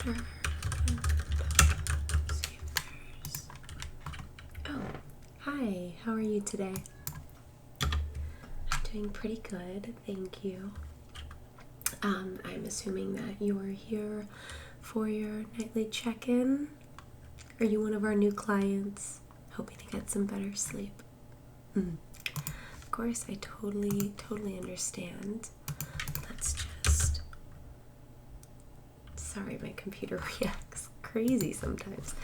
over and see if there's... Oh, hi, how are you today? I'm doing pretty good, thank you. I'm assuming that you are here for your nightly check-in. Are you one of our new clients hoping to get some better sleep? Of course, I totally understand. Let's just... Sorry, my computer reacts crazy sometimes.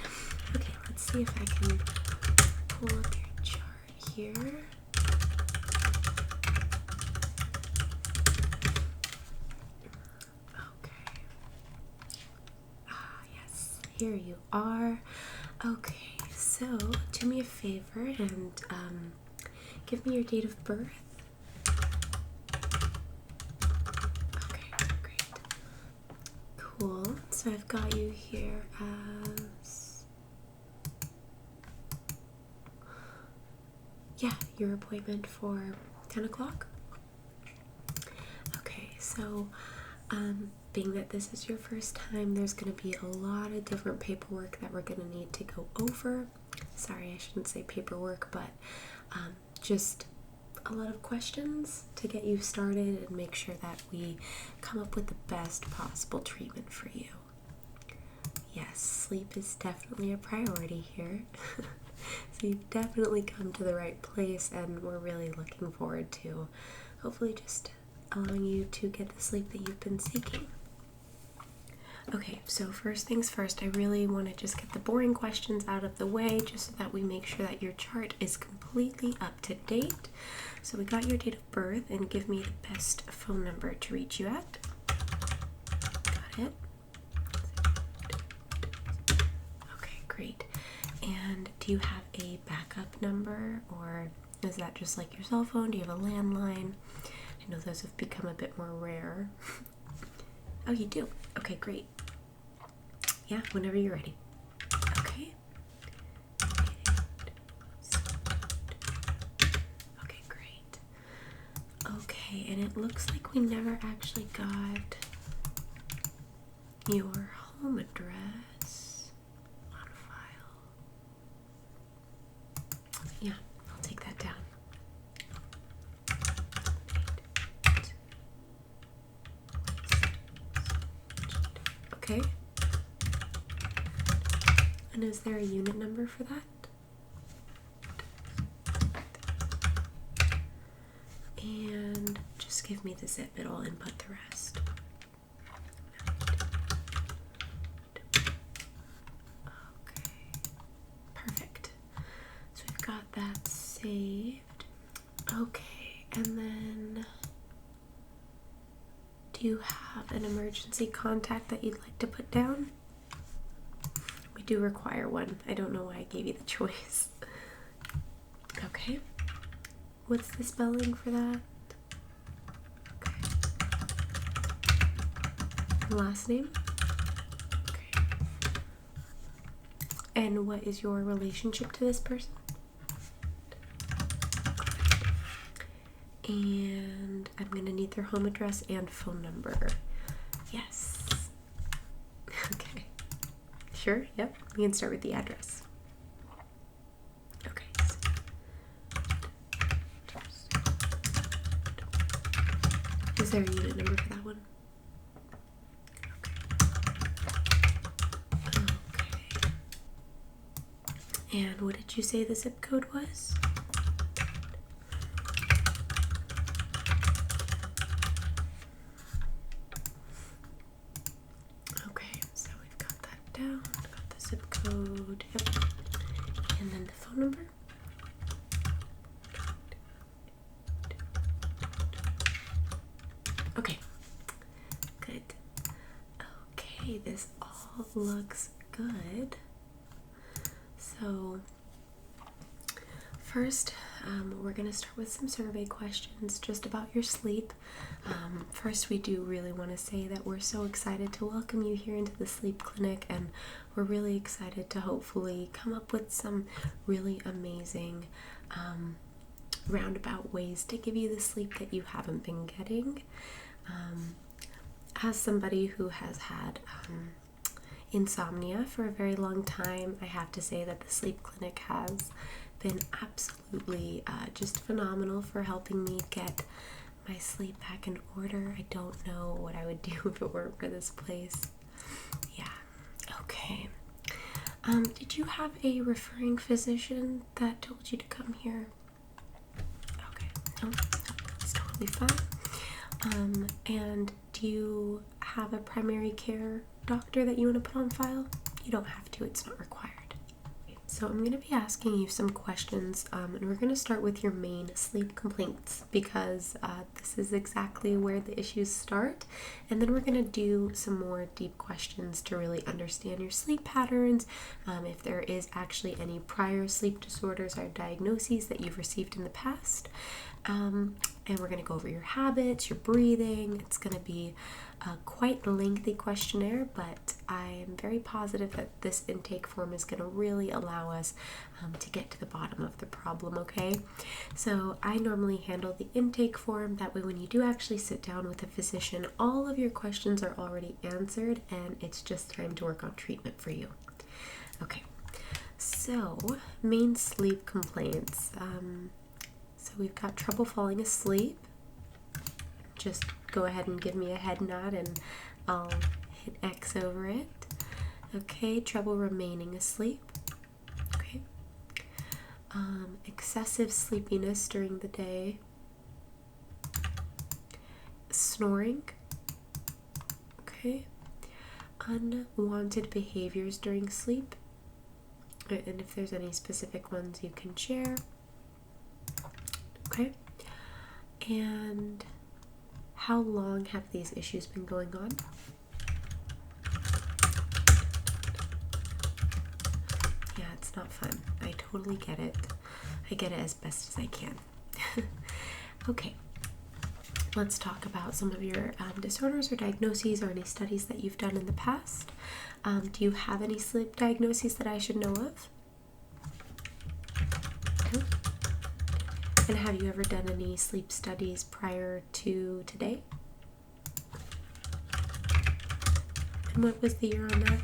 Okay, let's see if I can pull up your chart here. Okay. Yes, here you are. Okay, so do me a favor and give me your date of birth. Okay, great. Cool. So I've got you here as... Yeah, your appointment for 10 o'clock? Okay, so being that this is your first time, there's going to be a lot of different paperwork that we're going to need to go over. Sorry, I shouldn't say paperwork, but just a lot of questions to get you started and make sure that we come up with the best possible treatment for you. Yes, sleep is definitely a priority here. So you've definitely come to the right place, and we're really looking forward to hopefully just allowing you to get the sleep that you've been seeking. Okay, so first things first, I really want to just get the boring questions out of the way just so that we make sure that your chart is completely up to date. So we got your date of birth, and give me the best phone number to reach you at. Got it. Okay, great. And do you have a backup number, or is that just like your cell phone? Do you have a landline? I know those have become a bit more rare. Oh, you do? Okay, great. Yeah, whenever you're ready. Okay. Okay, great. Okay, and it looks like we never actually got your home address on file. Yeah, I'll take that down. Okay. And is there a unit number for that? And just give me the zip, it'll input the rest. Okay. Perfect. So we've got that saved. Okay, and then do you have an emergency contact that you'd like to put down? We do require one. I don't know why I gave you the choice. Okay. What's the spelling for that? Okay. Last name? Okay. And what is your relationship to this person? And I'm going to need their home address and phone number. Yes. Okay. Sure, yep. We can start with the address. Okay. Is there a unit number for that one? Okay. And what did you say the zip code was? Down, got the zip code, yep, and then the phone number. Okay, good. Okay, this all looks good. So first, we're going to start with some survey questions just about your sleep. First, we do really want to say that we're so excited to welcome you here into the sleep clinic, and we're really excited to hopefully come up with some really amazing roundabout ways to give you the sleep that you haven't been getting. As somebody who has had insomnia for a very long time. I have to say that the sleep clinic has been absolutely just phenomenal for helping me get my sleep back in order. I don't know what I would do if it weren't for this place. Yeah. Okay. Did you have a referring physician that told you to come here? Okay. No, it's totally fine. And do you have a primary care doctor that you want to put on file? You don't have to, it's not required. So I'm going to be asking you some questions, and we're going to start with your main sleep complaints because this is exactly where the issues start, and then we're going to do some more deep questions to really understand your sleep patterns, if there is actually any prior sleep disorders or diagnoses that you've received in the past, and we're going to go over your habits, your breathing. It's going to be a quite lengthy questionnaire, but I am very positive that this intake form is going to really allow us to get to the bottom of the problem, okay? So I normally handle the intake form. That way when you do actually sit down with a physician, all of your questions are already answered and it's just time to work on treatment for you. Okay, so main sleep complaints. So we've got trouble falling asleep. Just go ahead and give me a head nod and I'll hit X over it. Okay, trouble remaining asleep. Okay. Excessive sleepiness during the day. Snoring. Okay. Unwanted behaviors during sleep. And if there's any specific ones you can share. Okay. And how long have these issues been going on? Yeah, it's not fun. I totally get it. I get it as best as I can. Okay, let's talk about some of your disorders or diagnoses or any studies that you've done in the past. Do you have any sleep diagnoses that I should know of? Okay. And have you ever done any sleep studies prior to today? And what was the year on that?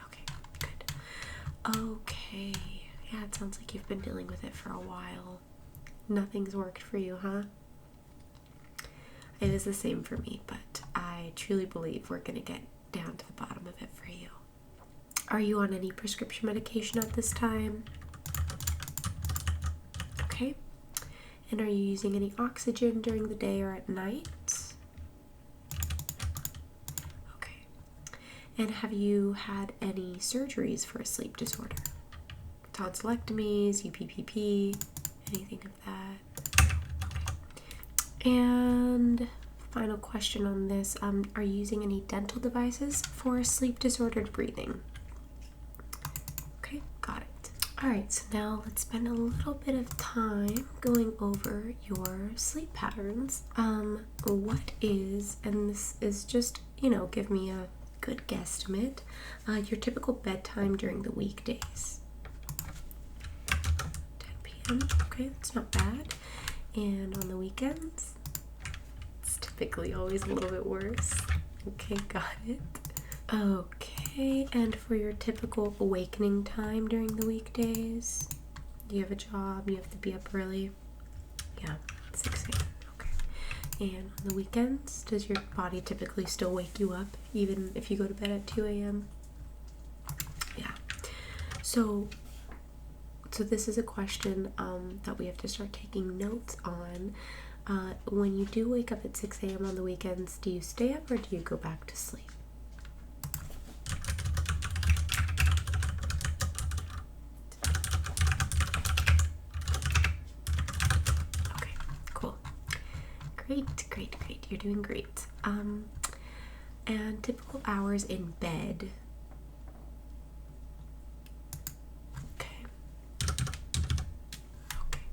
Okay, good. Okay, yeah, it sounds like you've been dealing with it for a while. Nothing's worked for you, huh? It is the same for me, but I truly believe we're going to get down to the bottom of it for you. Are you on any prescription medication at this time? Okay. And are you using any oxygen during the day or at night? Okay. And have you had any surgeries for a sleep disorder? Tonsillectomies, UPPP, anything of that? Okay. And final question on this, are you using any dental devices for sleep disordered breathing? Got it. Alright, so now let's spend a little bit of time going over your sleep patterns. What is, and this is just, give me a good guesstimate, your typical bedtime during the weekdays? 10 p.m. Okay, that's not bad. And on the weekends? It's typically always a little bit worse. Okay, got it. Okay, and for your typical awakening time during the weekdays, do you have a job? You have to be up early? Yeah, 6 a.m. Okay. And on the weekends, does your body typically still wake you up even if you go to bed at 2 a.m.? Yeah. So this is a question that we have to start taking notes on. When you do wake up at 6 a.m. on the weekends, do you stay up or do you go back to sleep? Great. You're doing great. And typical hours in bed. Okay,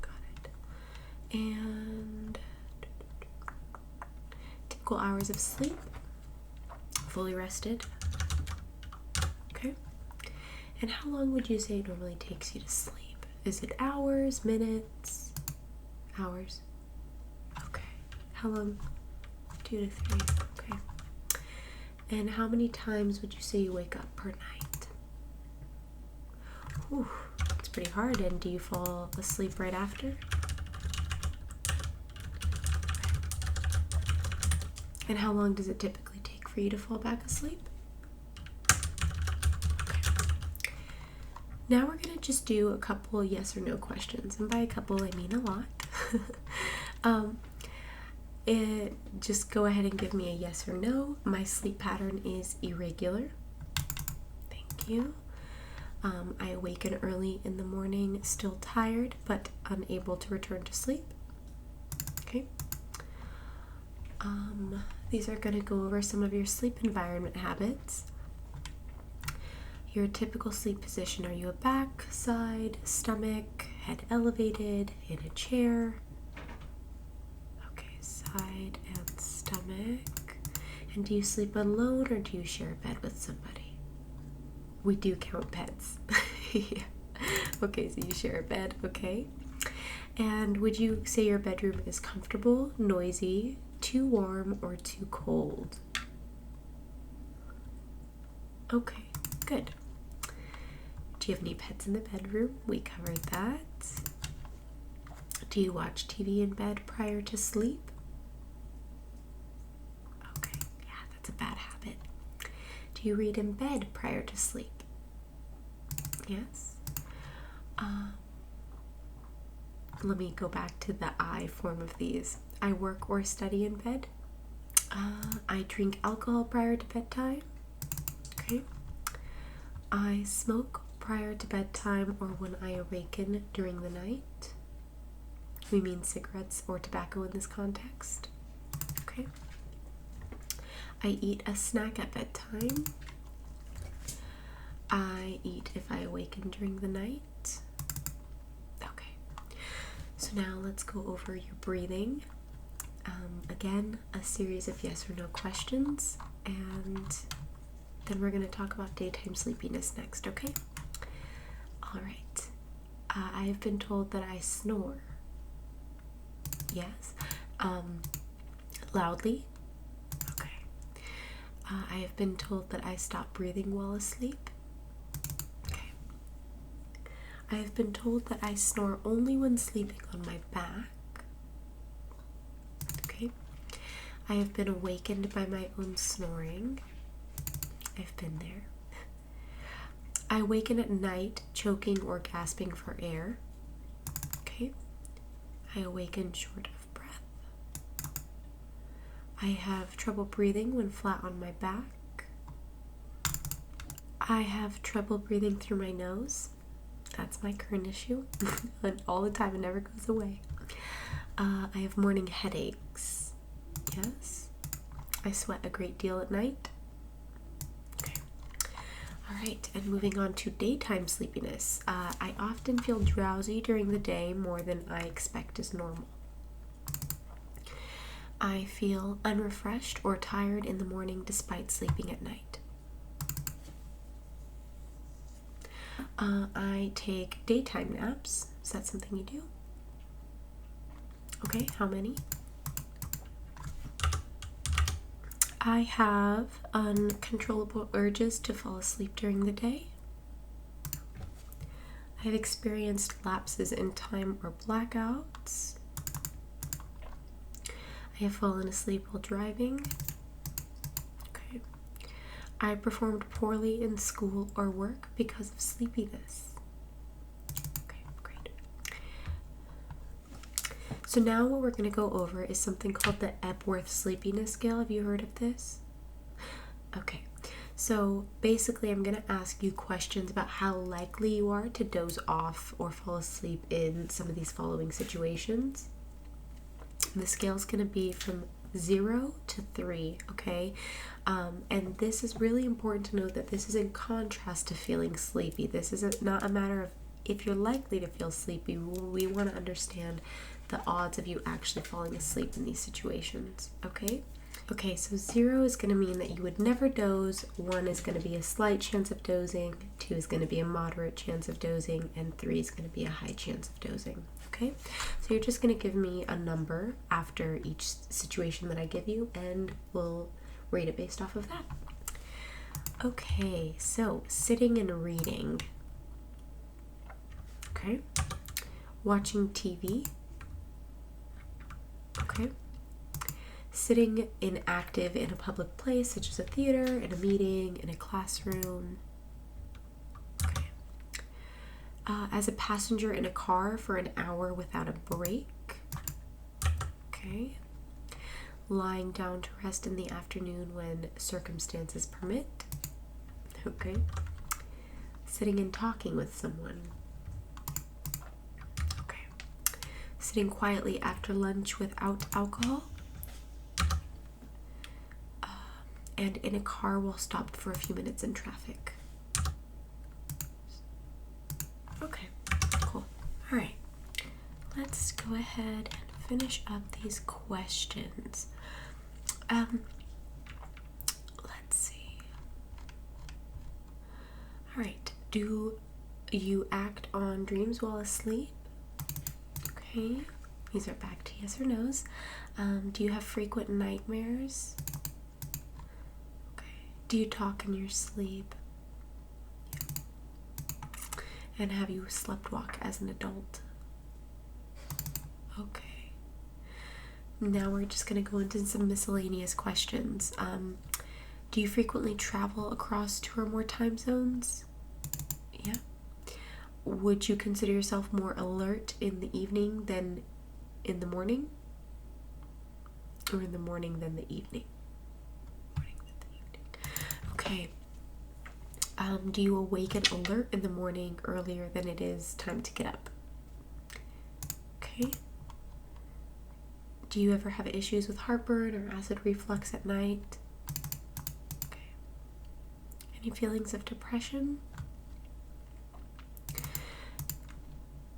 got it. And typical hours of sleep. Fully rested. Okay. And how long would you say it normally takes you to sleep? Is it hours, minutes? Hours? Okay. How long? 2 to 3. Okay. Okay. And how many times would you say you wake up per night? Whew, it's pretty hard. And do you fall asleep right after? And how long does it typically take for you to fall back asleep? Okay. Now we're going to just do a couple yes or no questions. And by a couple, I mean a lot. Just go ahead and give me a yes or no. My sleep pattern is irregular. Thank you. I awaken early in the morning, still tired, but unable to return to sleep. Okay. These are going to go over some of your sleep environment habits. Your typical sleep position. Are you a back, side, stomach, head elevated, in a chair? Okay, side and stomach. And do you sleep alone or do you share a bed with somebody? We do count pets. Yeah. Okay, so you share a bed, okay. And would you say your bedroom is comfortable, noisy, too warm, or too cold? Okay, good. Do you have any pets in the bedroom? We covered that. Do you watch TV in bed prior to sleep? Okay, yeah, that's a bad habit. Do you read in bed prior to sleep? Yes. Let me go back to the I form of these. I work or study in bed. I drink alcohol prior to bedtime. Okay. I smoke prior to bedtime or when I awaken during the night. We mean cigarettes or tobacco in this context. Okay. I eat a snack at bedtime. I eat if I awaken during the night. Okay. So now let's go over your breathing. Again, a series of yes or no questions, and then we're going to talk about daytime sleepiness next, okay? All right. I have been told that I snore. Yes. Loudly. Okay. I have been told that I stop breathing while asleep. Okay. I have been told that I snore only when sleeping on my back. Okay. I have been awakened by my own snoring. I've been there. I awaken at night choking or gasping for air. Okay. I awaken short of breath. I have trouble breathing when flat on my back. I have trouble breathing through my nose. That's my current issue. And all the time, it never goes away. I have morning headaches. Yes. I sweat a great deal at night. Okay. All right, and moving on to daytime sleepiness. I often feel drowsy during the day more than I expect is normal. I feel unrefreshed or tired in the morning despite sleeping at night. I take daytime naps. Is that something you do? Okay, how many? I have uncontrollable urges to fall asleep during the day. I have experienced lapses in time or blackouts. I have fallen asleep while driving. Okay. I performed poorly in school or work because of sleepiness. Okay, great. So now what we're going to go over is something called the Epworth sleepiness scale. Have you heard of this? Okay. So basically I'm going to ask you questions about how likely you are to doze off or fall asleep in some of these following situations. The scale is going to be from 0 to 3, okay? And this is really important to note that this is in contrast to feeling sleepy. This is not a matter of if you're likely to feel sleepy. We want to understand the odds of you actually falling asleep in these situations, okay? Okay, so 0 is going to mean that you would never doze, 1 is going to be a slight chance of dozing, 2 is going to be a moderate chance of dozing, and 3 is going to be a high chance of dozing, okay? So you're just going to give me a number after each situation that I give you, and we'll rate it based off of that. Okay, so sitting and reading. Okay. Watching TV. Okay. Sitting inactive in a public place, such as a theater, in a meeting, in a classroom. Okay. As a passenger in a car for an hour without a break. Okay. Lying down to rest in the afternoon when circumstances permit. Okay. Sitting and talking with someone. Okay. Sitting quietly after lunch without alcohol. And in a car while stopped for a few minutes in traffic. Okay, cool. All right, let's go ahead and finish up these questions. Let's see. All right, do you act on dreams while asleep? Okay, these are back to yes or no's. Do you have frequent nightmares? Do you talk in your sleep? Yeah. And have you slept walk as an adult? Okay. Now we're just going to go into some miscellaneous questions. Do you frequently travel across 2 or more time zones? Yeah. Would you consider yourself more alert in the evening than in the morning? Or in the morning than the evening? Okay. Do you awaken alert in the morning earlier than it is time to get up? Okay. Do you ever have issues with heartburn or acid reflux at night? Okay. Any feelings of depression?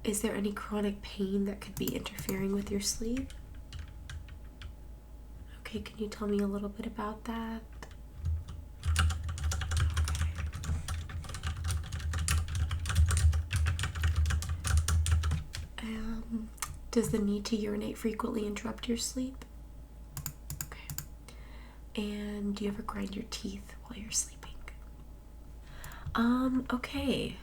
Is there any chronic pain that could be interfering with your sleep? Okay, can you tell me a little bit about that? Does the need to urinate frequently interrupt your sleep? Okay. And do you ever grind your teeth while you're sleeping? Okay.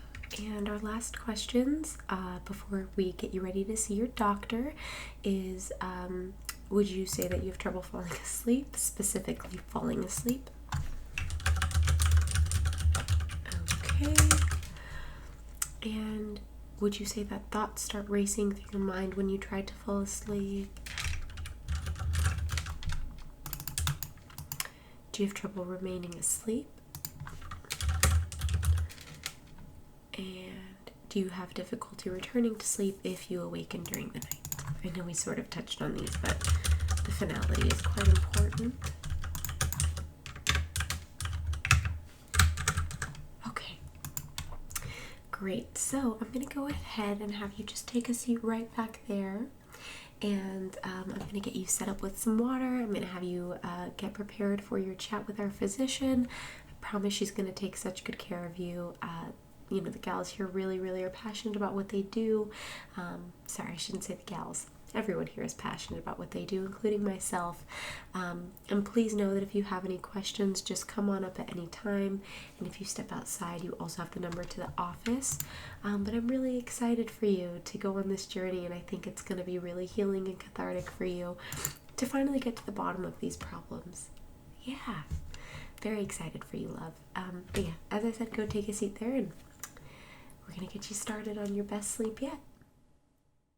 And our last questions, before we get you ready to see your doctor, is would you say that you have trouble falling asleep, specifically falling asleep? Okay. And would you say that thoughts start racing through your mind when you try to fall asleep? Do you have trouble remaining asleep? And do you have difficulty returning to sleep if you awaken during the night? I know we sort of touched on these, but the finality is quite important. Okay. Great. So I'm going to go ahead and have you just take a seat right back there. And I'm going to get you set up with some water. I'm going to have you get prepared for your chat with our physician. I promise she's going to take such good care of you. You know, the gals here really, really are passionate about what they do. Sorry, I shouldn't say the gals. Everyone here is passionate about what they do, including myself. And please know that if you have any questions, just come on up at any time. And if you step outside, you also have the number to the office. But I'm really excited for you to go on this journey, and I think it's going to be really healing and cathartic for you to finally get to the bottom of these problems. Yeah, very excited for you, love. But yeah, as I said, go take a seat there, and we're going to get you started on your best sleep yet.